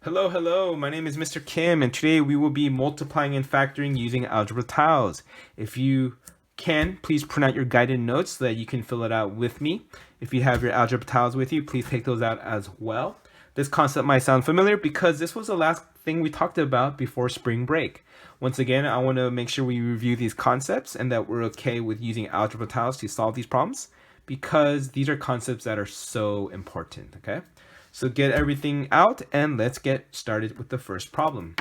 Hello, hello, my name is Mr. Kim, and today we will be multiplying and factoring using algebra tiles. If you can, please print out your guided notes so that you can fill it out with me. If you have your algebra tiles with you, please take those out as well. This concept might sound familiar because this was the last thing we talked about before spring break. Once again, I want to make sure we review these concepts and that we're okay with using algebra tiles to solve these problems because these are concepts that are so important, okay? So get everything out and let's get started with the first problem.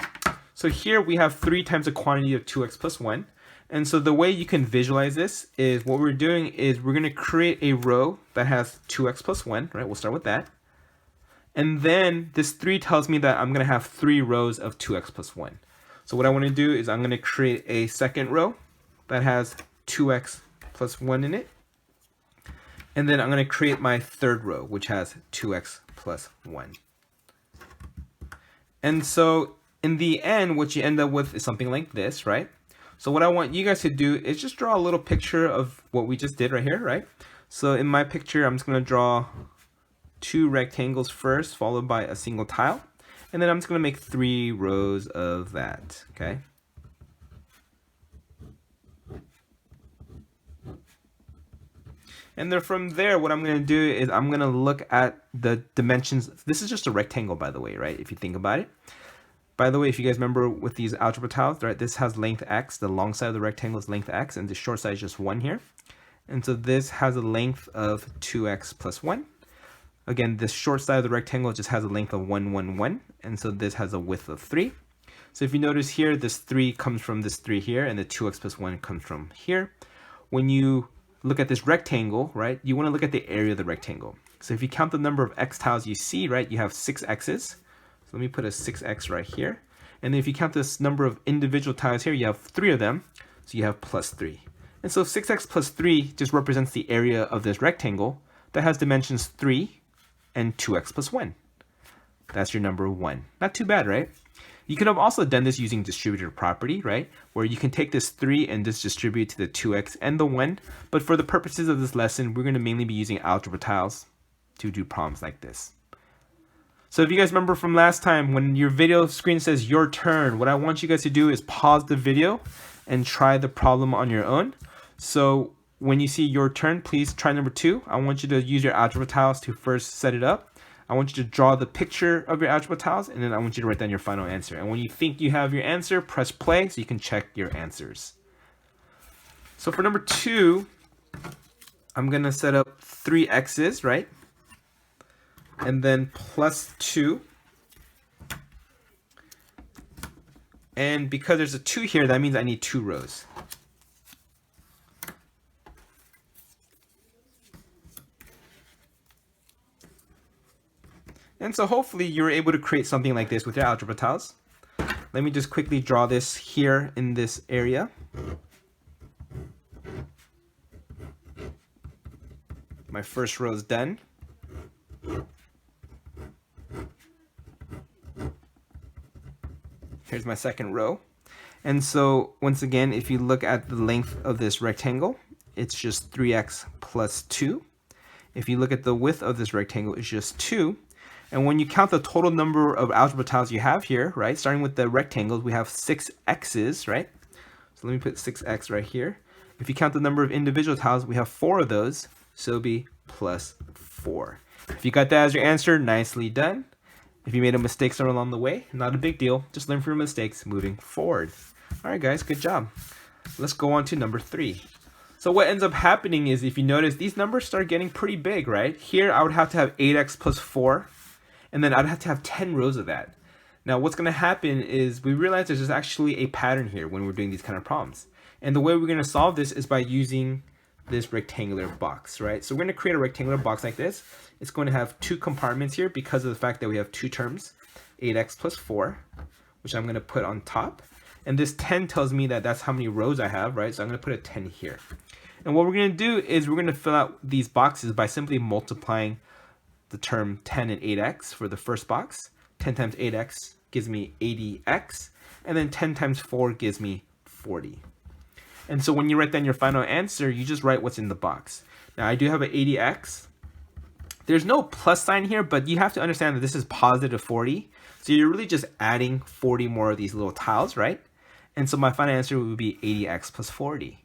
So here we have 3 times the quantity of 2x plus 1. And so the way you can visualize this is what we're doing is we're going to create a row that has 2x plus 1, right? We'll start with that. And then this 3 tells me that I'm going to have 3 rows of 2x plus 1. So what I want to do is I'm going to create a second row that has 2x plus 1 in it. And then I'm going to create my third row, which has 2x plus 1. And so in the end, what you end up with is something like this, right? So what I want you guys to do is just draw a little picture of what we just did right here, right? So in my picture, I'm just going to draw 2 rectangles first, followed by a single tile. And then I'm just going to make 3 rows of that, okay? And then from there, what I'm going to do is I'm going to look at the dimensions. This is just a rectangle, by the way, right? If you think about it. By the way, if you guys remember with these algebra tiles, right, this has length x. The long side of the rectangle is length x, and the short side is just 1 here. And so this has a length of 2x plus 1. Again, this short side of the rectangle just has a length of 1, 1, 1. And so this has a width of 3. So if you notice here, this 3 comes from this 3 here, and the 2x plus 1 comes from here. When you look at this rectangle, right, you want to look at the area of the rectangle. So if you count the number of x tiles you see, right, you have 6 x's. So let me put a 6x right here. And then if you count this number of individual tiles here, you have 3 of them. So you have plus 3. And so 6x plus 3 just represents the area of this rectangle that has dimensions 3 and 2x plus 1. That's your number 1. Not too bad, right? You could have also done this using distributive property, right? Where you can take this 3 and just distribute to the 2x and the 1. But for the purposes of this lesson, we're going to mainly be using algebra tiles to do problems like this. So if you guys remember from last time, when your video screen says your turn, what I want you guys to do is pause the video and try the problem on your own. So when you see your turn, please try number 2. I want you to use your algebra tiles to first set it up. I want you to draw the picture of your algebra tiles, and then I want you to write down your final answer. And when you think you have your answer, press play so you can check your answers. So for number 2, I'm going to set up 3 x's, right? And then plus 2. And because there's a 2 here, that means I need 2 rows. And so hopefully you're able to create something like this with your algebra tiles. Let me just quickly draw this here in this area. My first row is done. Here's my second row. And so once again, if you look at the length of this rectangle, it's just 3x plus 2. If you look at the width of this rectangle, it's just 2. And when you count the total number of algebra tiles you have here, right, starting with the rectangles, we have 6 x's, right? So let me put 6x right here. If you count the number of individual tiles, we have 4 of those, so it'll be plus 4. If you got that as your answer, nicely done. If you made a mistake somewhere along the way, not a big deal. Just learn from your mistakes moving forward. All right, guys, good job. Let's go on to number 3. So what ends up happening is, if you notice, these numbers start getting pretty big, right? Here, I would have to have 8x plus 4. And then I'd have to have 10 rows of that. Now what's going to happen is we realize there's actually a pattern here when we're doing these kind of problems. And the way we're going to solve this is by using this rectangular box, right? So we're going to create a rectangular box like this. It's going to have 2 compartments here because of the fact that we have 2 terms, 8x plus 4, which I'm going to put on top. And this 10 tells me that that's how many rows I have, right? So I'm going to put a 10 here. And what we're going to do is we're going to fill out these boxes by simply multiplying the term 10 and 8x for the first box. 10 times 8x gives me 80x, and then 10 times 4 gives me 40. And so when you write down your final answer, you just write what's in the box. Now I do have an 80x, There's no plus sign here, but you have to understand that this is positive 40. So you're really just adding 40 more of these little tiles, right? And so my final answer would be 80x plus 40.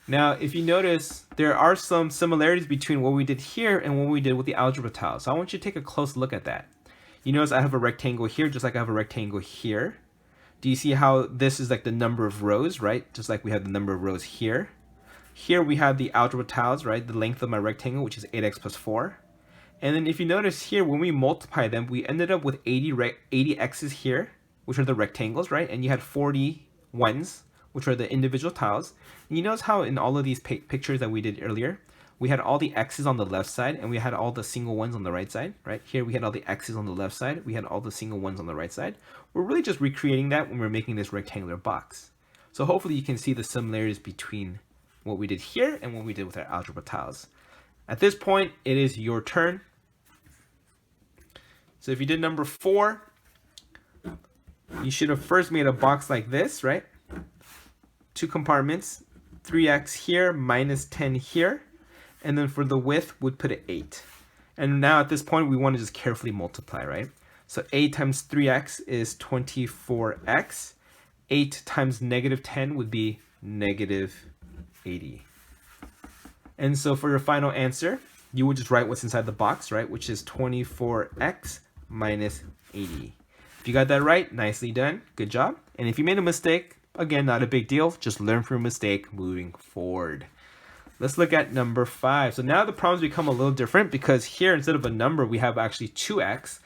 Now, if you notice, there are some similarities between what we did here and what we did with the algebra tiles. So I want you to take a close look at that. You notice I have a rectangle here, just like I have a rectangle here. Do you see how this is like the number of rows, right? Just like we have the number of rows here. Here we have the algebra tiles, right? The length of my rectangle, which is 8x plus 4. And then if you notice here, when we multiply them, we ended up with 80 x's here, which are the rectangles, right? And you had 40 ones, which are the individual tiles. And you notice how in all of these pictures that we did earlier, we had all the x's on the left side and we had all the single ones on the right side, right? Here we had all the x's on the left side, we had all the single ones on the right side. We're really just recreating that when we're making this rectangular box. So hopefully you can see the similarities between what we did here and what we did with our algebra tiles. At this point, it is your turn. So if you did number 4, you should have first made a box like this, right? 2 compartments, 3x here, minus 10 here. And then for the width, we'd put an 8. And now at this point, we want to just carefully multiply, right? So 8 times 3x is 24x. 8 times negative 10 would be negative 80. And so for your final answer, you would just write what's inside the box, right? Which is 24x minus 80. If you got that right, nicely done. Good job. And if you made a mistake, again, not a big deal. Just learn from your mistake moving forward. Let's look at number 5. So now the problems become a little different because here, instead of a number, we have actually 2x.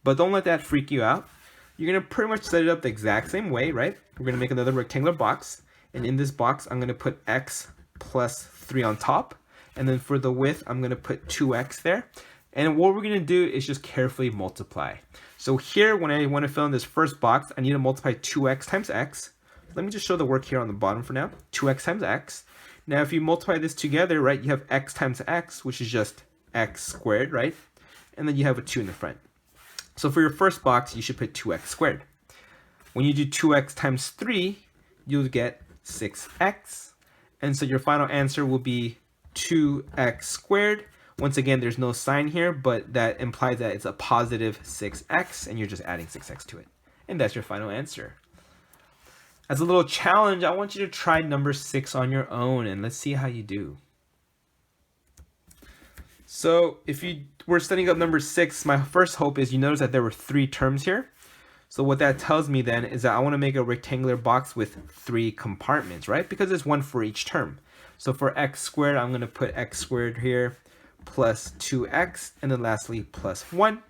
But don't let that freak you out. You're going to pretty much set it up the exact same way, right? We're going to make another rectangular box. And in this box, I'm going to put x plus 3 on top. And then for the width, I'm going to put 2x there. And what we're going to do is just carefully multiply. So here, when I want to fill in this first box, I need to multiply 2x times x. Let me just show the work here on the bottom for now. 2x times x. Now, if you multiply this together, right, you have x times x, which is just x squared, right? And then you have a 2 in the front. So for your first box, you should put 2x squared. When you do 2x times 3, you'll get 6x. And so your final answer will be 2x squared. Once again, there's no sign here, but that implies that it's a positive 6x, and you're just adding 6x to it. And that's your final answer. As a little challenge, I want you to try number 6 on your own, and let's see how you do. So if you were studying up number 6, my first hope is you notice that there were 3 terms here. So what that tells me then is that I want to make a rectangular box with 3 compartments, right? Because there's 1 for each term. So for x squared, I'm going to put x squared here plus 2x, and then lastly plus 1.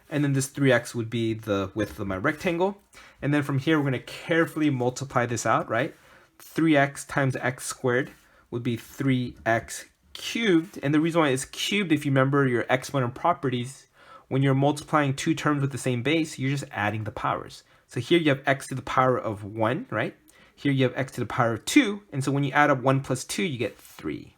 And then this 3x would be the width of my rectangle. And then from here, we're going to carefully multiply this out, right? 3x times x squared would be 3x cubed. And the reason why it's cubed, if you remember your exponent properties, when you're multiplying 2 terms with the same base, you're just adding the powers. So here you have x to the power of 1, right? Here you have x to the power of 2. And so when you add up 1 plus 2, you get 3.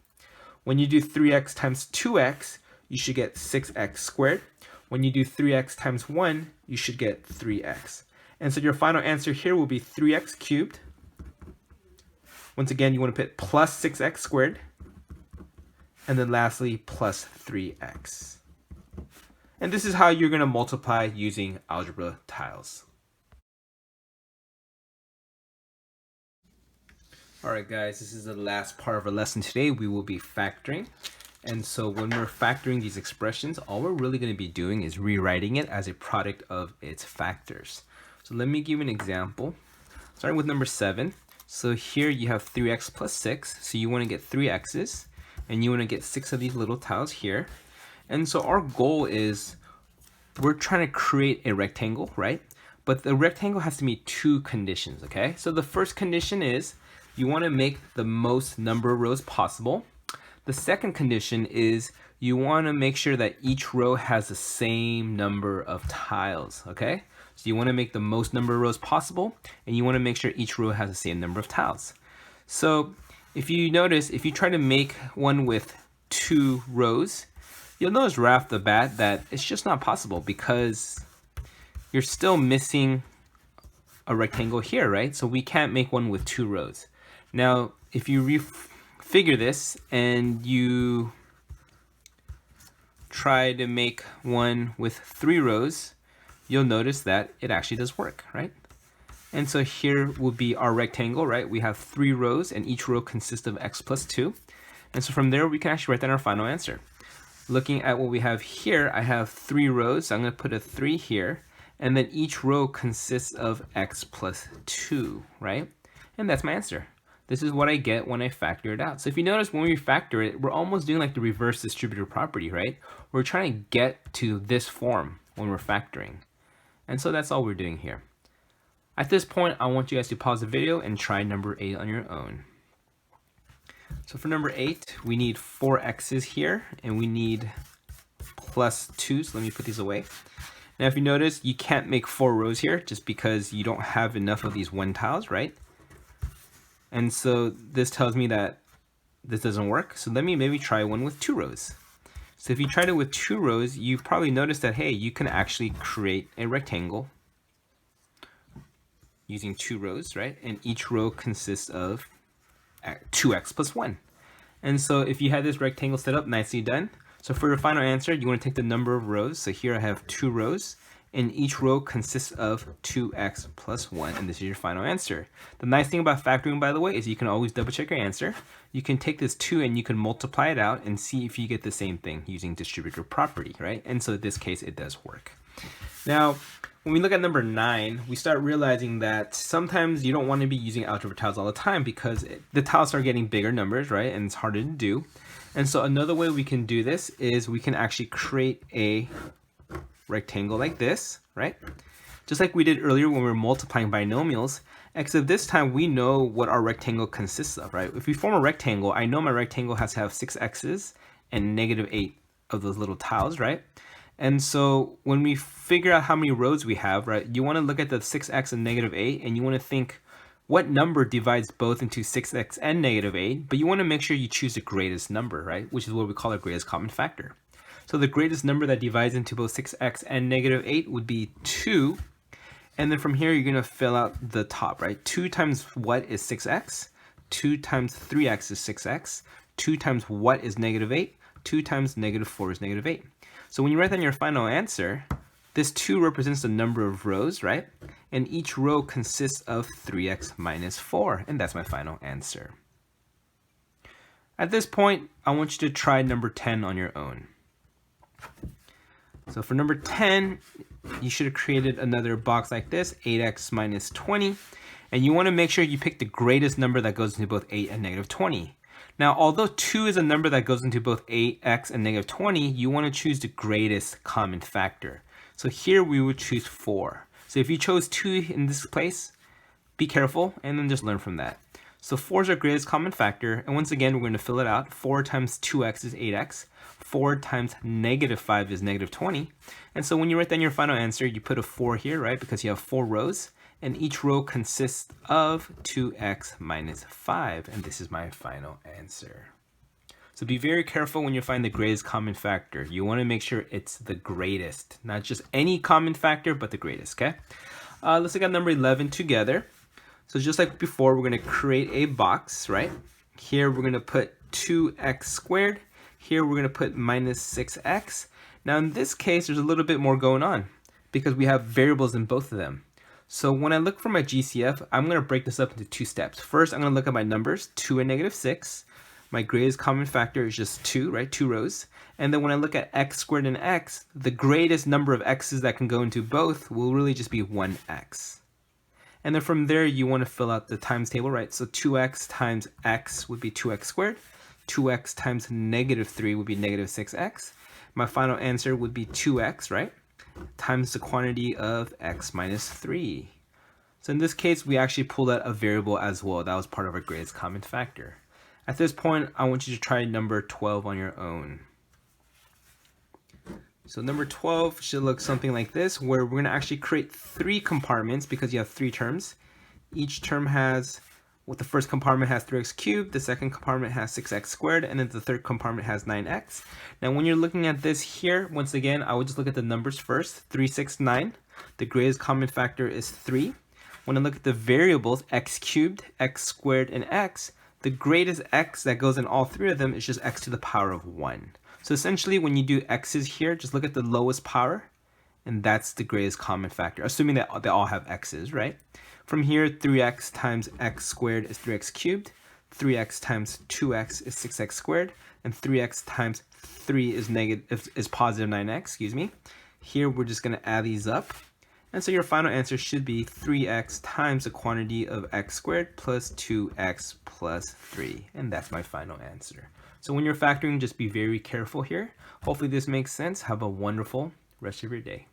When you do 3x times 2x, you should get 6x squared. When you do 3x times 1, you should get 3x. And so your final answer here will be 3x cubed. Once again, you want to put plus 6x squared. And then lastly, plus 3x. And this is how you're going to multiply using algebra tiles. Alright guys, this is the last part of our lesson today. We will be factoring. And so when we're factoring these expressions, all we're really going to be doing is rewriting it as a product of its factors. So let me give you an example. Starting with number 7. So here you have 3x plus 6. So you want to get 3 x's. And you want to get 6 of these little tiles here. And so our goal is we're trying to create a rectangle, right? But the rectangle has to meet 2 conditions, okay? So the first condition is you want to make the most number of rows possible. The second condition is you want to make sure that each row has the same number of tiles, okay? So you want to make the most number of rows possible, and you want to make sure each row has the same number of tiles. So if you notice, if you try to make one with 2 rows, you'll notice right off the bat that it's just not possible because you're still missing a rectangle here, right? So we can't make one with 2 rows. Now, if you figure this and you try to make one with 3 rows, you'll notice that it actually does work, right? And so here will be our rectangle, right? We have 3 rows and each row consists of x plus 2. And so from there we can actually write down our final answer. Looking at what we have here, I have 3 rows, so I'm going to put a 3 here, and then each row consists of x plus 2, right? And that's my answer. This is what I get when I factor it out. So if you notice, when we factor it, we're almost doing like the reverse distributive property, right? We're trying to get to this form when we're factoring. And so that's all we're doing here. At this point, I want you guys to pause the video and try number 8 on your own. So for number 8, we need 4 x's here, and we need plus 2. So let me put these away. Now if you notice, you can't make 4 rows here just because you don't have enough of these 1 tiles, right? And so this tells me that this doesn't work. So let me maybe try one with 2 rows. So if you tried it with 2 rows, you probably noticed that, hey, you can actually create a rectangle using 2 rows, right? And each row consists of 2x plus 1. And so if you had this rectangle set up, nicely done. So for your final answer, you want to take the number of rows. So here I have 2 rows, and each row consists of 2x plus 1, and this is your final answer. The nice thing about factoring, by the way, is you can always double check your answer. You can take this 2 and you can multiply it out and see if you get the same thing using distributive property, right? And so in this case, it does work. Now, when we look at number 9, we start realizing that sometimes you don't want to be using algebra tiles all the time because the tiles start getting bigger numbers, right? And it's harder to do. And so another way we can do this is we can actually create a rectangle like this, right? Just like we did earlier when we were multiplying binomials, except this time we know what our rectangle consists of, right? If we form a rectangle, I know my rectangle has to have 6 x's and negative 8 of those little tiles, right? And so when we figure out how many rows we have, right, you want to look at the 6x and negative 8, and you want to think what number divides both into 6x and negative 8, but you want to make sure you choose the greatest number, right, which is what we call our greatest common factor. So the greatest number that divides into both 6x and negative 8 would be 2. And then from here, you're going to fill out the top, right? 2 times what is 6x? 2 times 3x is 6x. 2 times what is negative 8? 2 times negative 4 is negative 8. So when you write down your final answer, this 2 represents the number of rows, right? And each row consists of 3x minus 4. And that's my final answer. At this point, I want you to try number 10 on your own. So for number 10, you should have created another box like this, 8x minus 20. And you want to make sure you pick the greatest number that goes into both 8 and negative 20. Now, although 2 is a number that goes into both 8x and negative 20, you want to choose the greatest common factor. So here we would choose 4. So if you chose 2 in this place, be careful and then just learn from that. So 4 is our greatest common factor, and once again, we're going to fill it out. 4 times 2x is 8x. 4 times negative 5 is negative 20. And so when you write down your final answer, you put a 4 here, right? Because you have 4 rows, and each row consists of 2x minus 5, and this is my final answer. So be very careful when you find the greatest common factor. You want to make sure it's the greatest, not just any common factor, but the greatest, okay? Let's look at number 11 together. So just like before, we're going to create a box, right? Here we're going to put 2x squared. Here we're going to put minus 6x. Now in this case, there's a little bit more going on because we have variables in both of them. So when I look for my GCF, I'm going to break this up into 2 steps. First, I'm going to look at my numbers, 2 and negative 6. My greatest common factor is just 2, right? 2 rows. And then when I look at x squared and x, the greatest number of x's that can go into both will really just be 1x. And then from there, you want to fill out the times table, right? So 2x times x would be 2x squared. 2x times negative 3 would be negative 6x. My final answer would be 2x, right? Times the quantity of x minus 3. So in this case, we actually pulled out a variable as well. That was part of our greatest common factor. At this point, I want you to try number 12 on your own. So number 12 should look something like this, where we're going to actually create 3 compartments because you have 3 terms. Each term has, well, the first compartment has 3x cubed, the second compartment has 6x squared, and then the third compartment has 9x. Now when you're looking at this here, once again, I would just look at the numbers first. 3, 6, 9. The greatest common factor is 3. When I look at the variables, x cubed, x squared, and x, the greatest x that goes in all 3 of them is just x to the power of 1. So essentially when you do x's here, just look at the lowest power, and that's the greatest common factor, assuming that they all have x's, right? From here, 3x times x squared is 3x cubed, 3x times 2x is 6x squared, and 3x times 3 is positive 9x, excuse me. Here we're just going to add these up. And so your final answer should be 3x times the quantity of x squared plus 2x plus 3. And that's my final answer. So when you're factoring, just be very careful here. Hopefully this makes sense. Have a wonderful rest of your day.